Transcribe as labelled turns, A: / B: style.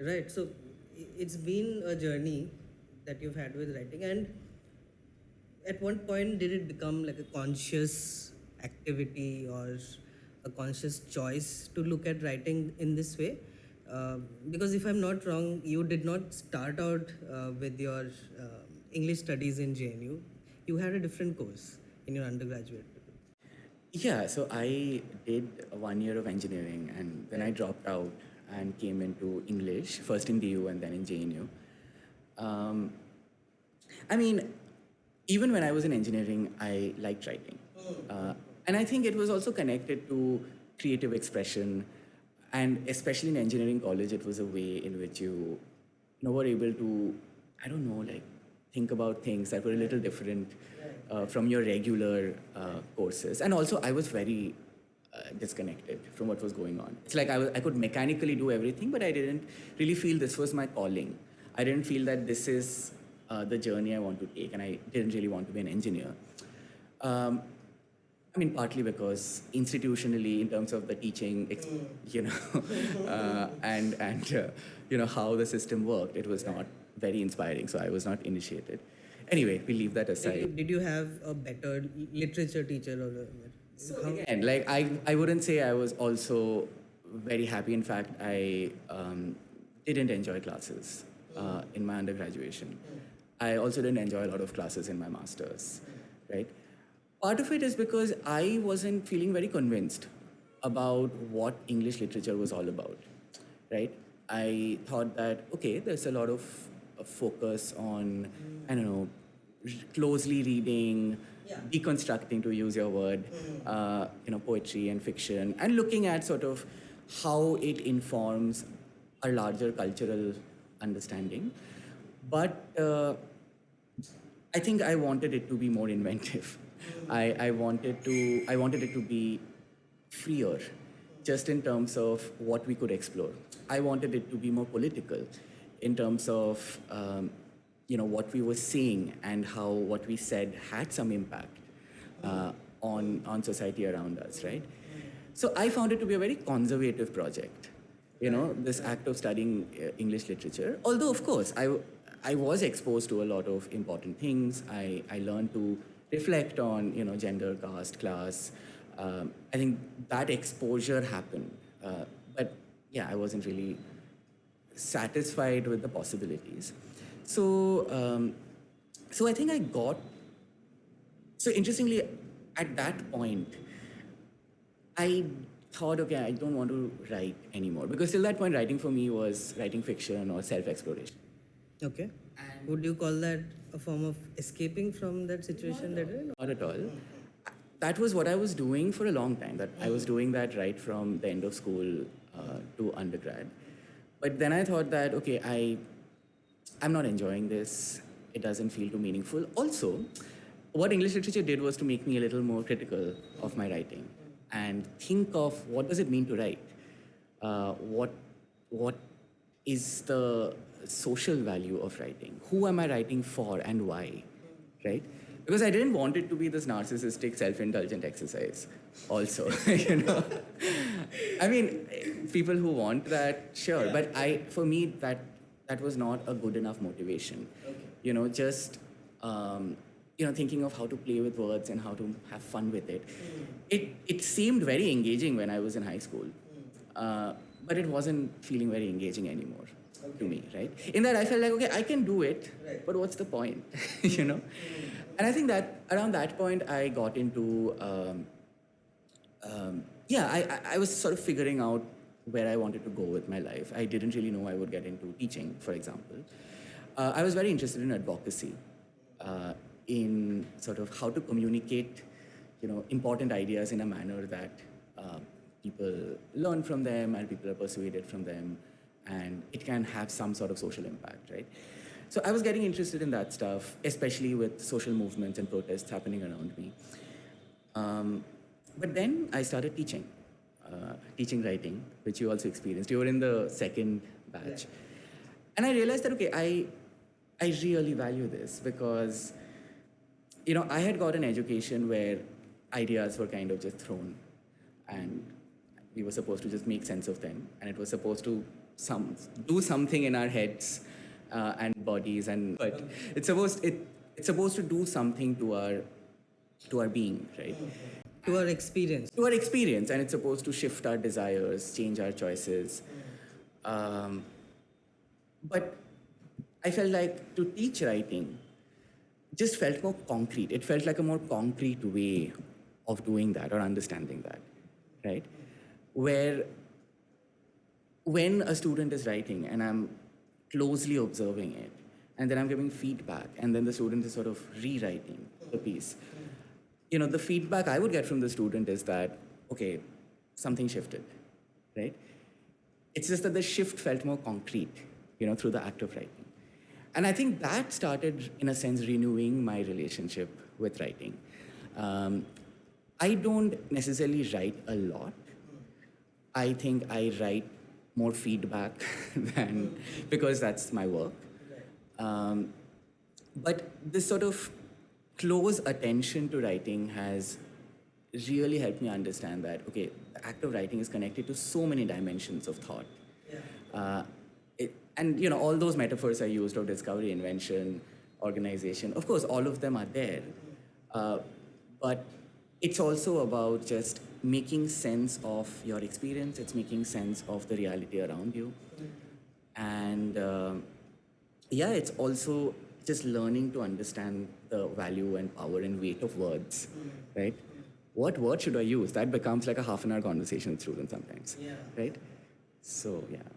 A: Right. So it's been a journey that you've had with writing, and at one point, did it become like a conscious activity or a conscious choice to look at writing in this way? Because if I'm not wrong, you did not start out with your English studies in JNU. You had a different course in your undergraduate.
B: Yeah, so I did 1 year of engineering and then I dropped out and came into English, first in DU and then in JNU. Um, I mean, even when I was in engineering, I liked writing. And I think it was also connected to creative expression. And especially in engineering college, it was a way in which you were able to, I don't know, like think about things that were a little different from your regular courses. And also, I was very disconnected from what was going on. It's like I could mechanically do everything, but I didn't really feel this was my calling. I didn't feel that this is the journey I want to take, and I didn't really want to be an engineer. Um, I mean, partly because institutionally, in terms of the teaching, and how the system worked, it was not very inspiring. So I was not initiated. Anyway, we leave that aside.
A: Did you have a better literature teacher or
B: So again, like I wouldn't say I was also very happy. In fact, I didn't enjoy classes in my undergraduation. I also didn't enjoy a lot of classes in my masters, right? Part of it is because I wasn't feeling very convinced about what English literature was all about, right? I thought that, okay, there's a lot of focus on, I don't know, closely reading, deconstructing, to use your word, poetry and fiction, and looking at sort of how it informs a larger cultural understanding. But I think I wanted it to be more inventive. I wanted it to be freer, just in terms of what we could explore. I wanted it to be more political, in terms of what we were saying and how what we said had some impact on society around us, right? So I found it to be a very conservative project, this act of studying English literature. Although, of course, I was exposed to a lot of important things. I learned to reflect on, gender, caste, class. I think that exposure happened. But yeah, I wasn't really satisfied with the possibilities. So I think I got. So interestingly, at that point, I thought, okay, I don't want to write anymore, because till that point, writing for me was writing fiction or self-exploration.
A: Okay. Would you call that a form of escaping from that situation that you're in?
B: Not at all. That was what I was doing for a long time. That I was doing that right from the end of school to undergrad. But then I thought that, okay, I'm not enjoying this. It doesn't feel too meaningful. Also, what English literature did was to make me a little more critical of my writing and think of what does it mean to write. What is the social value of writing? Who am I writing for and why? Right? Because I didn't want it to be this narcissistic, self-indulgent exercise. Also, I mean, people who want that, sure, but for me, that was not a good enough motivation. Just thinking of how to play with words and how to have fun with it. It seemed very engaging when I was in high school, but it wasn't feeling very engaging anymore to me, right? In that I felt like, okay, I can do it, but what's the point, And I think that around that point I got into, I was sort of figuring out where I wanted to go with my life. I didn't really know I would get into teaching, for example. I was very interested in advocacy, in sort of how to communicate, important ideas in a manner that people learn from them and people are persuaded from them, and it can have some sort of social impact, right? So I was getting interested in that stuff, especially with social movements and protests happening around me. But then I started teaching writing, which you also experienced. You were in the second batch. And I realized that, okay, I really value this because, I had got an education where ideas were kind of just thrown and we were supposed to just make sense of them. And it was supposed to do something in our heads and bodies, and but it's supposed to do something to our being, right?
A: To our experience.
B: To our experience, and it's supposed to shift our desires, change our choices. Um, but I felt like to teach writing just felt more concrete. It felt like a more concrete way of doing that or understanding that, right? Where when a student is writing and I'm closely observing it, and then I'm giving feedback, and then the student is sort of rewriting the piece. You know, the feedback I would get from the student is that, okay, something shifted, right? It's just that the shift felt more concrete, through the act of writing. And I think that started, in a sense, renewing my relationship with writing. I don't necessarily write a lot. I think I write more feedback than, because that's my work. But this sort of close attention to writing has really helped me understand that, okay, the act of writing is connected to so many dimensions of thought. And all those metaphors I used of discovery, invention, organization, of course, all of them are there. But it's also about just making sense of your experience. It's making sense of the reality around you. And it's also just learning to understand the value and power and weight of words, right? What word should I use? That becomes like a half an hour conversation with students sometimes, right? So, yeah.